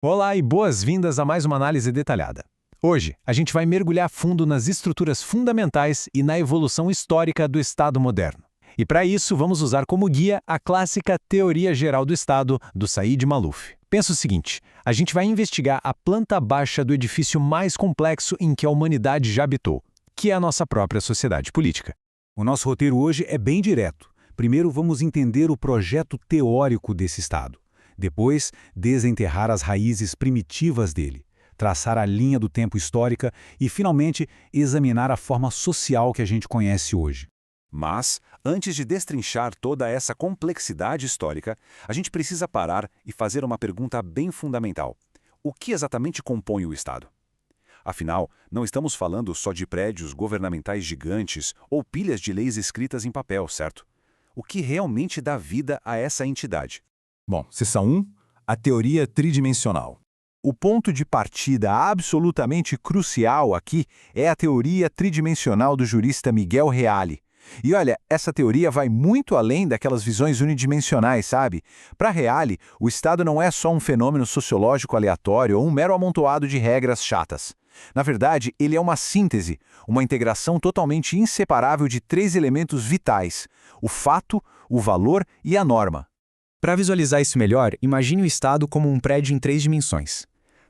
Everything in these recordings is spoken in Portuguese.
Olá e boas-vindas a mais uma análise detalhada. Hoje, a gente vai mergulhar fundo nas estruturas fundamentais e na evolução histórica do Estado moderno. E para isso, vamos usar como guia a clássica Teoria Geral do Estado, do Said Malouf. Pensa o seguinte, a gente vai investigar a planta baixa do edifício mais complexo em que a humanidade já habitou, que é a nossa própria sociedade política. O nosso roteiro hoje é bem direto. Primeiro, vamos entender o projeto teórico desse Estado. Depois, desenterrar as raízes primitivas dele, traçar a linha do tempo histórica e, finalmente, examinar a forma social que a gente conhece hoje. Mas, antes de destrinchar toda essa complexidade histórica, a gente precisa parar e fazer uma pergunta bem fundamental. O que exatamente compõe o Estado? Afinal, não estamos falando só de prédios governamentais gigantes ou pilhas de leis escritas em papel, certo? O que realmente dá vida a essa entidade? Bom, seção 1, a teoria tridimensional. O ponto de partida absolutamente crucial aqui é a teoria tridimensional do jurista Miguel Reale. E olha, essa teoria vai muito além daquelas visões unidimensionais, sabe? Para Reale, o Estado não é só um fenômeno sociológico aleatório ou um mero amontoado de regras chatas. Na verdade, ele é uma síntese, uma integração totalmente inseparável de três elementos vitais: o fato, o valor e a norma. Para visualizar isso melhor, imagine o Estado como um prédio em 3 dimensões.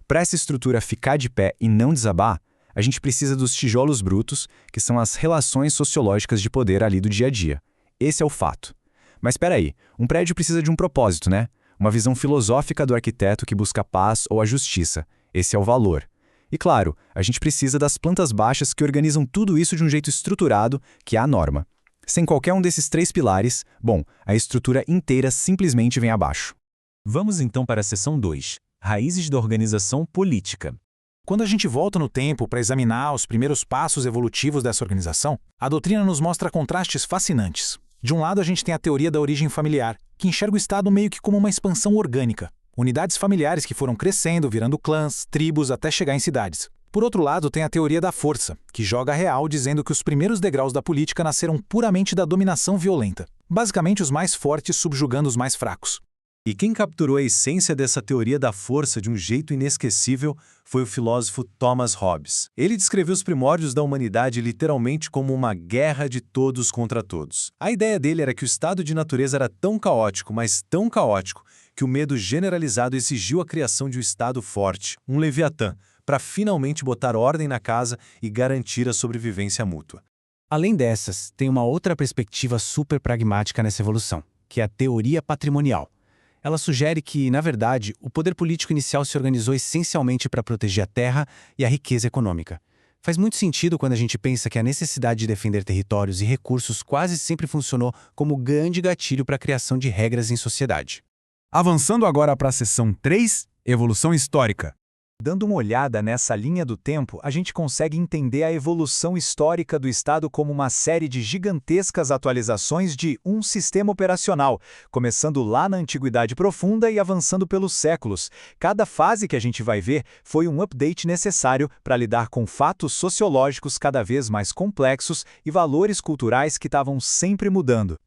Para essa estrutura ficar de pé e não desabar, a gente precisa dos tijolos brutos, que são as relações sociológicas de poder ali do dia a dia. Esse é o fato. Mas espera aí, um prédio precisa de um propósito, né? Uma visão filosófica do arquiteto que busca a paz ou a justiça. Esse é o valor. E claro, a gente precisa das plantas baixas que organizam tudo isso de um jeito estruturado, que é a norma. Sem qualquer um desses 3 pilares, bom, a estrutura inteira simplesmente vem abaixo. Vamos então para a seção 2, Raízes da Organização Política. Quando a gente volta no tempo para examinar os primeiros passos evolutivos dessa organização, a doutrina nos mostra contrastes fascinantes. De um lado, a gente tem a teoria da origem familiar, que enxerga o Estado meio que como uma expansão orgânica. Unidades familiares que foram crescendo, virando clãs, tribos, até chegar em cidades. Por outro lado, tem a teoria da força, que joga a real dizendo que os primeiros degraus da política nasceram puramente da dominação violenta. Basicamente, os mais fortes subjugando os mais fracos. E quem capturou a essência dessa teoria da força de um jeito inesquecível foi o filósofo Thomas Hobbes. Ele descreveu os primórdios da humanidade literalmente como uma guerra de todos contra todos. A ideia dele era que o estado de natureza era tão caótico, mas tão caótico, que o medo generalizado exigiu a criação de um estado forte, um Leviatã, para finalmente botar ordem na casa e garantir a sobrevivência mútua. Além dessas, tem uma outra perspectiva super pragmática nessa evolução, que é a teoria patrimonial. Ela sugere que, na verdade, o poder político inicial se organizou essencialmente para proteger a terra e a riqueza econômica. Faz muito sentido quando a gente pensa que a necessidade de defender territórios e recursos quase sempre funcionou como grande gatilho para a criação de regras em sociedade. Avançando agora para a seção 3, evolução histórica. Dando uma olhada nessa linha do tempo, a gente consegue entender a evolução histórica do Estado como uma série de gigantescas atualizações de um sistema operacional, começando lá na Antiguidade Profunda e avançando pelos séculos. Cada fase que a gente vai ver foi um update necessário para lidar com fatos sociológicos cada vez mais complexos e valores culturais que estavam sempre mudando.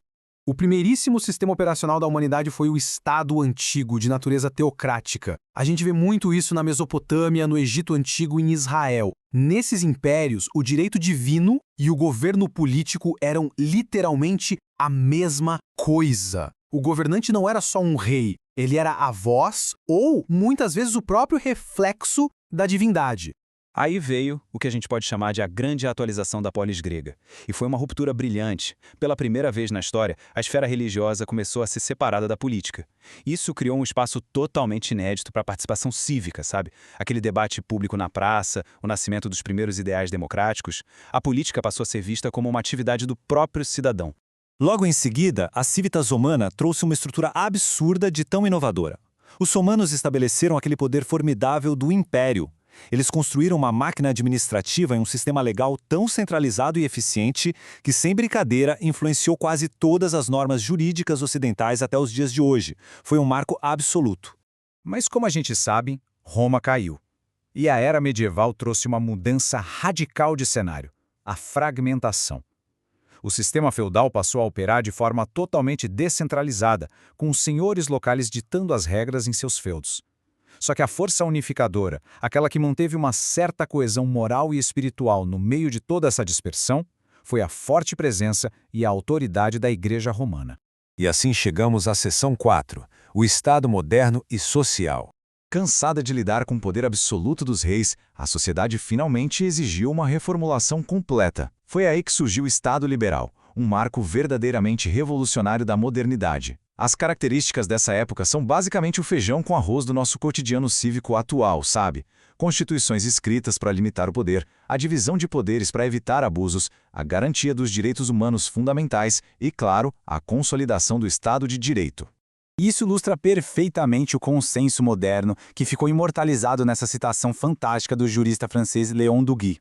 O primeiríssimo sistema operacional da humanidade foi o Estado Antigo, de natureza teocrática. A gente vê muito isso na Mesopotâmia, no Egito Antigo e em Israel. Nesses impérios, o direito divino e o governo político eram literalmente a mesma coisa. O governante não era só um rei, ele era a voz ou, muitas vezes, o próprio reflexo da divindade. Aí veio o que a gente pode chamar de a grande atualização da polis grega. E foi uma ruptura brilhante. Pela primeira vez na história, a esfera religiosa começou a ser separada da política. Isso criou um espaço totalmente inédito para a participação cívica, sabe? Aquele debate público na praça, o nascimento dos primeiros ideais democráticos. A política passou a ser vista como uma atividade do próprio cidadão. Logo em seguida, a Civitas Romana trouxe uma estrutura absurda de tão inovadora. Os romanos estabeleceram aquele poder formidável do império. Eles construíram uma máquina administrativa e um sistema legal tão centralizado e eficiente que, sem brincadeira, influenciou quase todas as normas jurídicas ocidentais até os dias de hoje. Foi um marco absoluto. Mas como a gente sabe, Roma caiu. E a era medieval trouxe uma mudança radical de cenário: a fragmentação. O sistema feudal passou a operar de forma totalmente descentralizada, com os senhores locais ditando as regras em seus feudos. Só que a força unificadora, aquela que manteve uma certa coesão moral e espiritual no meio de toda essa dispersão, foi a forte presença e a autoridade da Igreja Romana. E assim chegamos à seção 4, o Estado moderno e social. Cansada de lidar com o poder absoluto dos reis, a sociedade finalmente exigiu uma reformulação completa. Foi aí que surgiu o Estado liberal, um marco verdadeiramente revolucionário da modernidade. As características dessa época são basicamente o feijão com arroz do nosso cotidiano cívico atual, sabe? Constituições escritas para limitar o poder, a divisão de poderes para evitar abusos, a garantia dos direitos humanos fundamentais e, claro, a consolidação do Estado de Direito. Isso ilustra perfeitamente o consenso moderno que ficou imortalizado nessa citação fantástica do jurista francês Léon Duguay.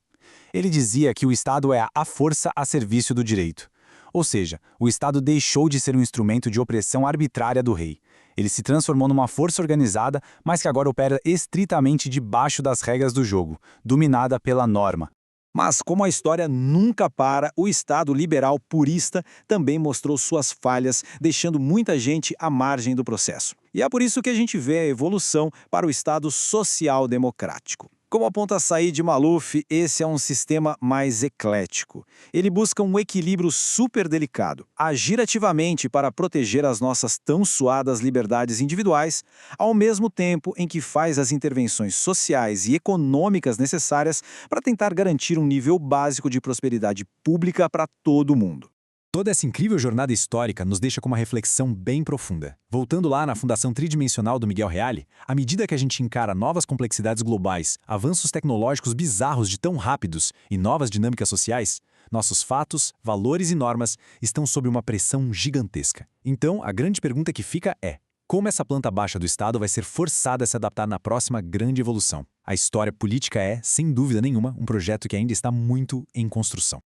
Ele dizia que o Estado é a força a serviço do direito. Ou seja, o Estado deixou de ser um instrumento de opressão arbitrária do rei. Ele se transformou numa força organizada, mas que agora opera estritamente debaixo das regras do jogo, dominada pela norma. Mas, como a história nunca para, o Estado liberal purista também mostrou suas falhas, deixando muita gente à margem do processo. E é por isso que a gente vê a evolução para o Estado social-democrático. Como aponta Said Malouf, esse é um sistema mais eclético. Ele busca um equilíbrio super delicado, agir ativamente para proteger as nossas tão suadas liberdades individuais, ao mesmo tempo em que faz as intervenções sociais e econômicas necessárias para tentar garantir um nível básico de prosperidade pública para todo mundo. Toda essa incrível jornada histórica nos deixa com uma reflexão bem profunda. Voltando lá na Fundação Tridimensional do Miguel Reale, à medida que a gente encara novas complexidades globais, avanços tecnológicos bizarros de tão rápidos e novas dinâmicas sociais, nossos fatos, valores e normas estão sob uma pressão gigantesca. Então, a grande pergunta que fica é: como essa planta baixa do Estado vai ser forçada a se adaptar na próxima grande evolução? A história política é, sem dúvida nenhuma, um projeto que ainda está muito em construção.